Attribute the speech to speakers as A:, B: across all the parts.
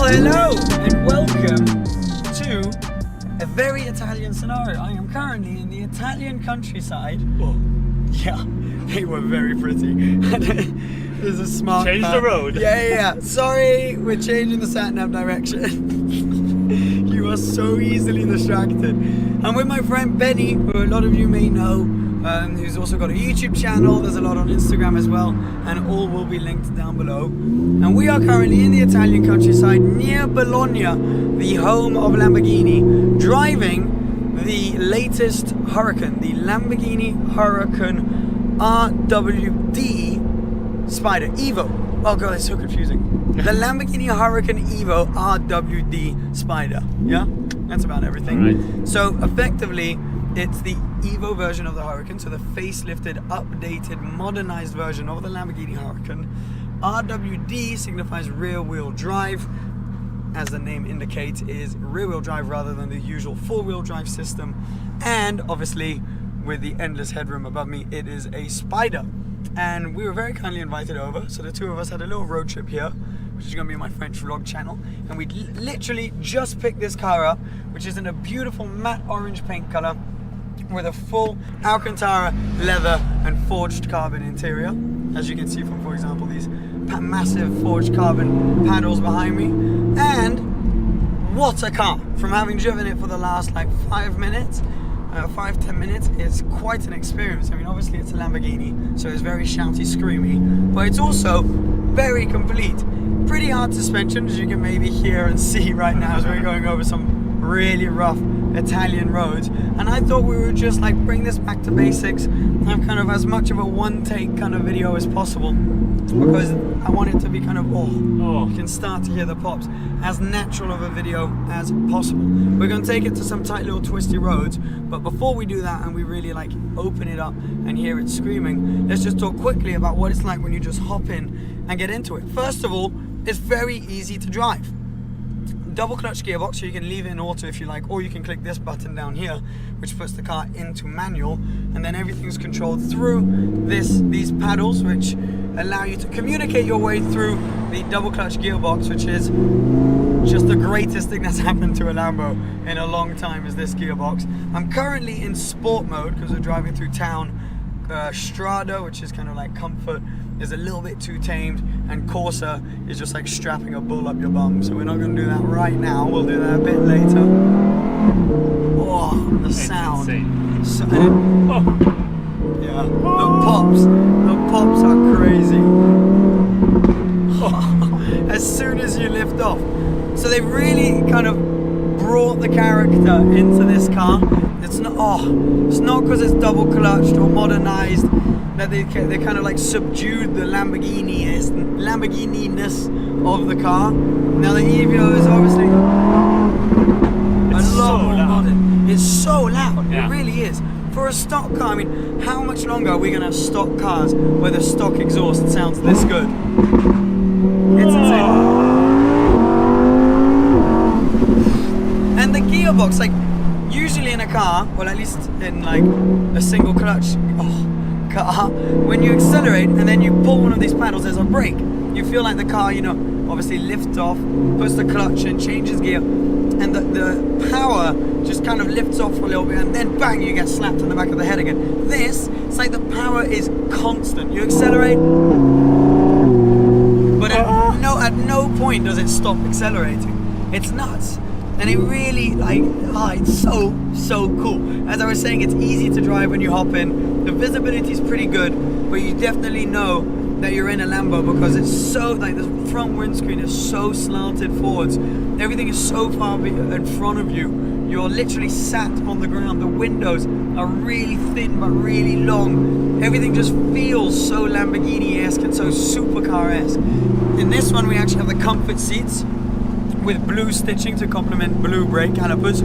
A: Hello and welcome to a very Italian scenario. I am currently in the Italian countryside. Oh, yeah, they were very pretty. There's a smart
B: Change the road.
A: Yeah. Sorry, we're changing the sat-nav direction. You are so easily distracted. I'm with my friend Benny, who a lot of you may know, who's also got a YouTube channel. There's a lot on Instagram as well, and all will be linked down below. And we are currently in the Italian countryside near Bologna, the home of Lamborghini, driving the latest Huracan, the Lamborghini Huracan RWD Spyder EVO. Oh god, it's so confusing. The Lamborghini Huracan EVO RWD Spyder. Yeah, that's about everything.
B: Right.
A: So effectively, it's the EVO version of the Huracan, so the facelifted, updated, modernized version of the Lamborghini Huracan. RWD signifies rear-wheel drive. As the name indicates, is rear-wheel drive rather than the usual four-wheel drive system. And obviously, with the endless headroom above me, it is a Spyder. And we were very kindly invited over, so the two of us had a little road trip here, which is going to be my French vlog channel. And we literally just picked this car up, which is in a beautiful matte orange paint color, with a full Alcantara leather and forged carbon interior, as you can see from, for example, these massive forged carbon paddles behind me. And what a car! From having driven it for the last like 5 minutes, 5-10 minutes, it's quite an experience. I mean, obviously it's a Lamborghini, so it's very shouty, screamy, but it's also very complete. Pretty hard suspension, as you can maybe hear and see right now as we're going over some really rough Italian roads. And I thought we would just like bring this back to basics, have kind of as much of a one-take kind of video as possible, because I want it to be kind of, you can start to hear the pops, as natural of a video as possible. We're going to take it to some tight little twisty roads, but before we do that and we really like open it up and hear it screaming, let's just talk quickly about what it's like when you just hop in and get into it. First of all, it's very easy to drive. Double clutch gearbox, so you can leave it in auto if you like, or you can click this button down here, which puts the car into manual, and then everything's controlled through these paddles, which allow you to communicate your way through the double clutch gearbox, which is just the greatest thing that's happened to a Lambo in a long time, is this gearbox. I'm currently in sport mode because we're driving through town. Strada, which is kind of like comfort, is a little bit too tamed, and Corsa is just like strapping a bull up your bum. So we're not going to do that right now, we'll do that a bit later. Oh, the sound. So, yeah, the pops are crazy. Oh, as soon as you lift off. So they've really kind of brought the character into this car. It's not because it's double clutched or modernized that they kind of like subdued the Lamborghini-ness of the car. Now the EVO is obviously a lot more modern. It's so loud, yeah. It really is. For a stock car, I mean, how much longer are we going to have stock cars where the stock exhaust sounds this good? It's insane. And the gearbox, like, usually in a car, well at least in like a single clutch car, when you accelerate and then you pull one of these paddles, there's a brake. You feel like the car, you know, obviously lifts off, puts the clutch in, changes gear, and the power just kind of lifts off for a little bit, and then bang, you get slapped in the back of the head again. This, it's like the power is constant. You accelerate, but at no point does it stop accelerating. It's nuts. And it really, like, it's so cool. As I was saying, it's easy to drive when you hop in. The visibility is pretty good, but you definitely know that you're in a Lambo because it's so, like, the front windscreen is so slanted forwards. Everything is so far in front of you. You're literally sat on the ground. The windows are really thin but really long. Everything just feels so Lamborghini-esque and so supercar-esque. In this one, we actually have the comfort seats with blue stitching to complement blue brake calipers.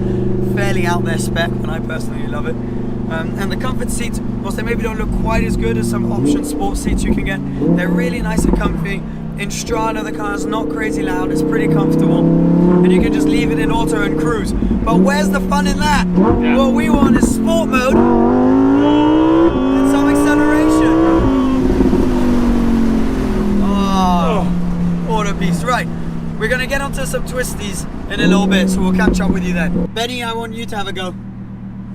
A: Fairly out there spec, but I personally love it. And the comfort seats, whilst they maybe don't look quite as good as some option sport seats you can get, they're really nice and comfy. In Strada, the car's not crazy loud, it's pretty comfortable, and you can just leave it in auto and cruise. But where's the fun in that? Yeah. What we want is sport mode and some acceleration. Oh, what a beast. Right, We're gonna get onto some twisties in a little bit, so we'll catch up with you then. Benny, I want you to have a go.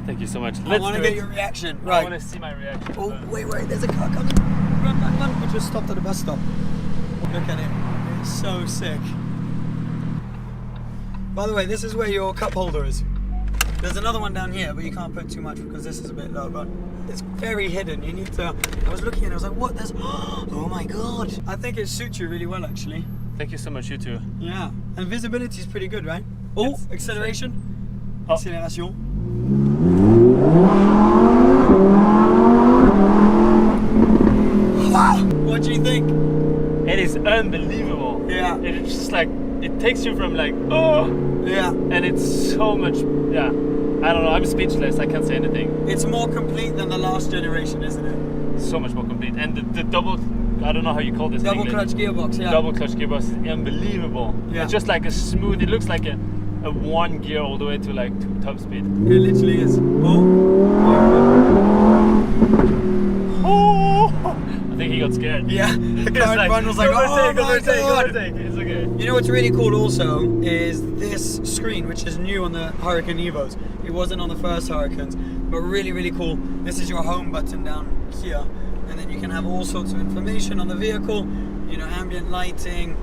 B: Thank you so much.
A: I want to get your reaction.
B: I
A: Right.
B: want to see my reaction.
A: Oh, wait, there's a car coming. Run. We just stopped at a bus stop. Look at it. It's so sick. By the way, this is where your cup holder is. There's another one down here, but you can't put too much because this is a bit low, but it's very hidden. You need to... I was looking and I was like, what? There's... Oh my God. I think it suits you really well, actually.
B: Thank you so much, you too.
A: Yeah. And visibility is pretty good, right? Oh,
B: It's
A: acceleration.
B: Oh.
A: Acceleration. What do you think?
B: It is unbelievable.
A: Yeah.
B: It's just like, it takes you from like, oh,
A: Yeah.
B: and it's so much, yeah. I don't know, I'm speechless, I can't say anything.
A: It's more complete than the last generation, isn't it?
B: So much more complete. And the double, I don't know how you call this in
A: Double
B: English.
A: clutch gearbox, yeah.
B: Double clutch gearbox is unbelievable.
A: Yeah.
B: It's just like a smooth, it looks like a one gear all the way to like top speed.
A: It literally is. Oh.
B: Oh! I think he got scared.
A: Yeah. The car in front was like, oh my God.
B: It's okay.
A: You know what's really cool also is this screen, which is new on the Huracan EVOs. It wasn't on the first Huracans, but really, really cool. This is your home button down here. And then you can have all sorts of information on the vehicle, you know, ambient lighting,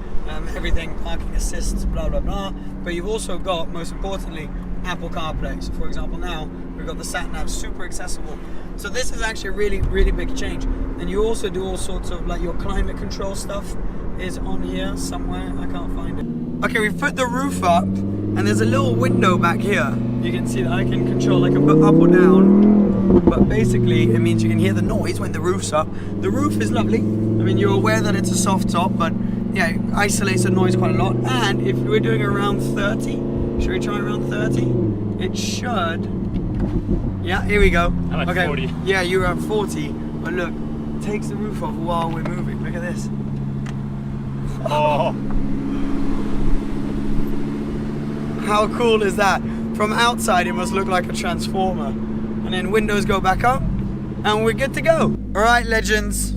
A: everything, parking assists, blah, blah, blah. But you've also got, most importantly, Apple CarPlay. So for example, now we've got the sat nav, super accessible. So this is actually a really, really big change. And you also do all sorts of, like, your climate control stuff is on here somewhere. I can't find it. Okay, we've put the roof up, and there's a little window back here. You can see that I can control, I can put up or down. But basically, it means you can hear the noise when the roof's up. The roof is lovely. I mean, you're aware that it's a soft top, but yeah, it isolates the noise quite a lot. And if we're doing around 30, should we try around 30? It should. Yeah, here we go.
B: I'm at 40.
A: Yeah, you're at 40. But look, it takes the roof off while we're moving. Look at this.
B: Oh.
A: How cool is that? From outside, it must look like a transformer. And then windows go back up, and we're good to go. All right, legends.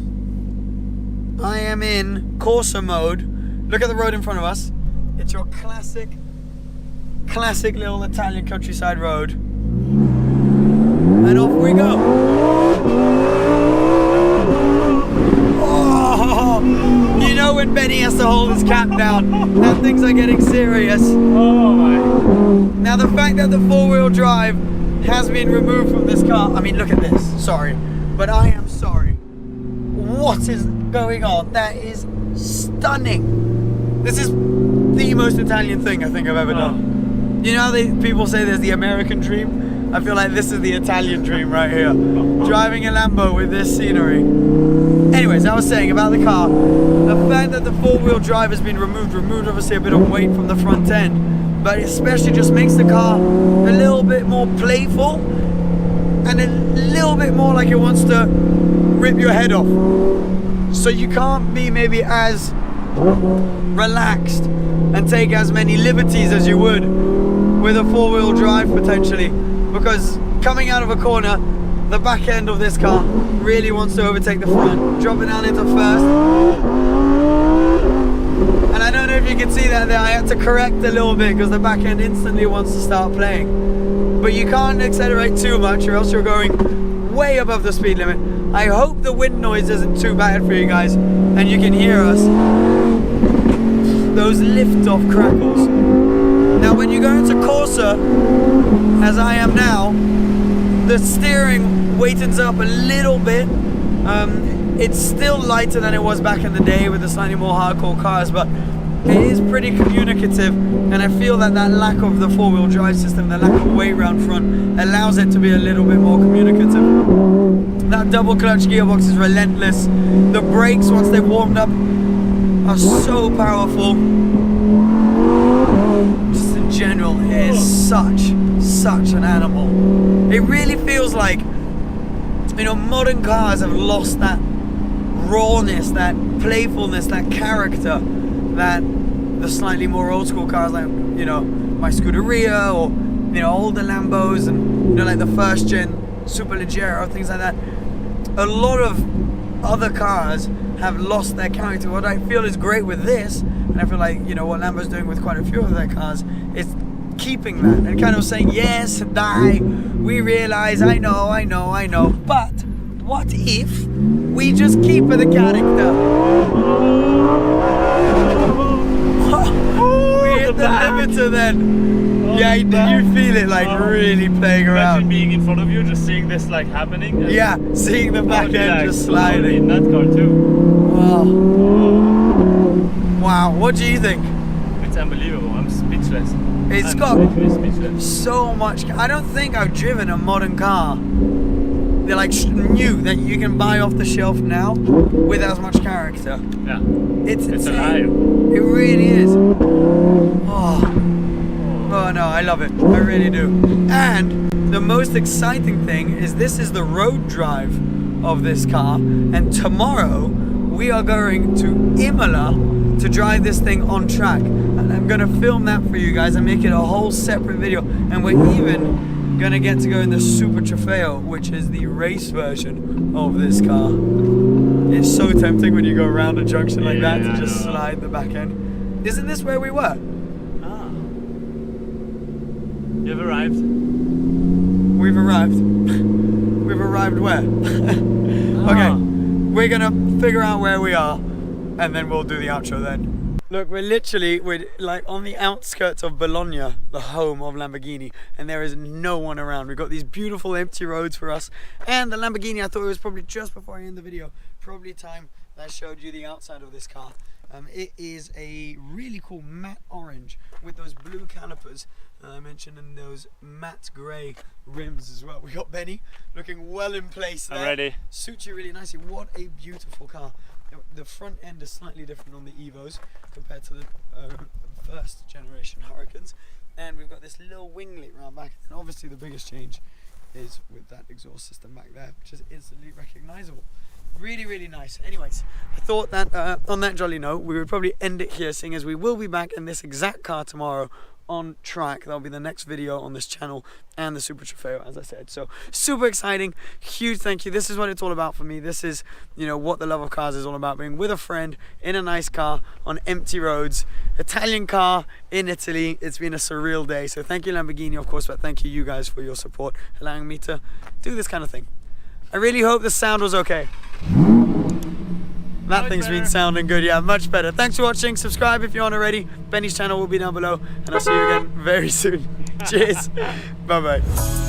A: I am in Corsa mode. Look at the road in front of us. It's your classic little Italian countryside road. And off we go. Oh, you know when Benny has to hold his cap down, and things are getting serious.
B: Oh my.
A: Now the fact that the four-wheel drive has been removed from this car, I mean, look at this, sorry, but I am sorry. What is going on? That is stunning. This is the most Italian thing I think I've ever done. You know how people say there's the American dream? I feel like this is the Italian dream right here. Driving a Lambo with this scenery. Anyways, I was saying about the car, the fact that the four-wheel drive has been removed obviously a bit of weight from the front end, but it especially just makes the car a little bit more playful and a little bit more like it wants to rip your head off. So you can't be maybe as relaxed and take as many liberties as you would with a four-wheel drive potentially, because coming out of a corner, the back end of this car really wants to overtake the front, dropping down into first. And I don't know if you can see that there, I had to correct a little bit because the back end instantly wants to start playing. But you can't accelerate too much or else you're going way above the speed limit. I hope the wind noise isn't too bad for you guys and you can hear us. Those lift-off crackles. Now when you go into Corsa, as I am now, the steering weightens up a little bit. It's still lighter than it was back in the day with the slightly more hardcore cars, but it is pretty communicative, and I feel that that lack of the four-wheel drive system, the lack of weight round front, allows it to be a little bit more communicative. That double clutch gearbox is relentless. The brakes, once they've warmed up, are so powerful. Just in general, it is such an animal. It really feels like, you know, modern cars have lost that rawness, that playfulness, that character that the slightly more old school cars, like, you know, my Scuderia or, you know, older Lambos and, you know, like the first gen Superleggera or things like that. A lot of other cars have lost their character. What I feel is great with this, and I feel like, you know, what Lambo's doing with quite a few of their cars, is keeping that and kind of saying, yes, die, we realize, I know, but what if we just keep the character? We hit the limiter then. Yeah, did you feel it like really playing around?
B: Imagine being in front of you, just seeing this like happening. And
A: yeah, seeing the back end
B: like,
A: just sliding.
B: In that car too.
A: Wow, what do you think?
B: It's unbelievable. I'm speechless.
A: It's
B: I'm
A: got
B: literally speechless.
A: so much. I don't think I've driven a modern car. They're like new that you can buy off the shelf now with as much character.
B: Yeah.
A: It's
B: alive.
A: It really is. Oh no, I love it. I really do. And the most exciting thing is this is the road drive of this car, and tomorrow we are going to Imola to drive this thing on track. And I'm gonna film that for you guys and make it a whole separate video. And we're even gonna get to go in the Super Trofeo, which is the race version of this car. It's so tempting when you go around a junction like that to just slide the back end. Isn't this where we were?
B: Ah. You've arrived.
A: We've arrived. We've arrived where? Okay, we're gonna figure out where we are and then we'll do the outro then. Look, we're like on the outskirts of Bologna, the home of Lamborghini, and there is no one around. We've got these beautiful empty roads for us, and the Lamborghini, I thought it was probably just before I end the video, probably time that I showed you the outside of this car. It is a really cool matte orange with those blue calipers I mentioned, and those matte grey rims as well. We got Benny looking well in place there.
B: I'm ready.
A: Suits you really nicely. What a beautiful car. The front end is slightly different on the EVOs compared to the first generation Huracans, and we've got this little winglet round back, and obviously the biggest change is with that exhaust system back there, which is instantly recognizable. Really nice. Anyways, I thought that on that jolly note we would probably end it here, seeing as we will be back in this exact car tomorrow on track. That'll be the next video on this channel, and the Super Trofeo, as I said. So super exciting, huge thank you. This is what it's all about for me. This is, you know, what the love of cars is all about, being with a friend in a nice car on empty roads, Italian car in Italy. It's been a surreal day. So thank you Lamborghini, of course, but thank you guys for your support, allowing me to do this kind of thing. I really hope the sound was okay. That thing's been sounding good, yeah, much better. Thanks for watching. Subscribe if you aren't already. Benny's channel will be down below, and I'll see you again very soon. Cheers. Bye bye.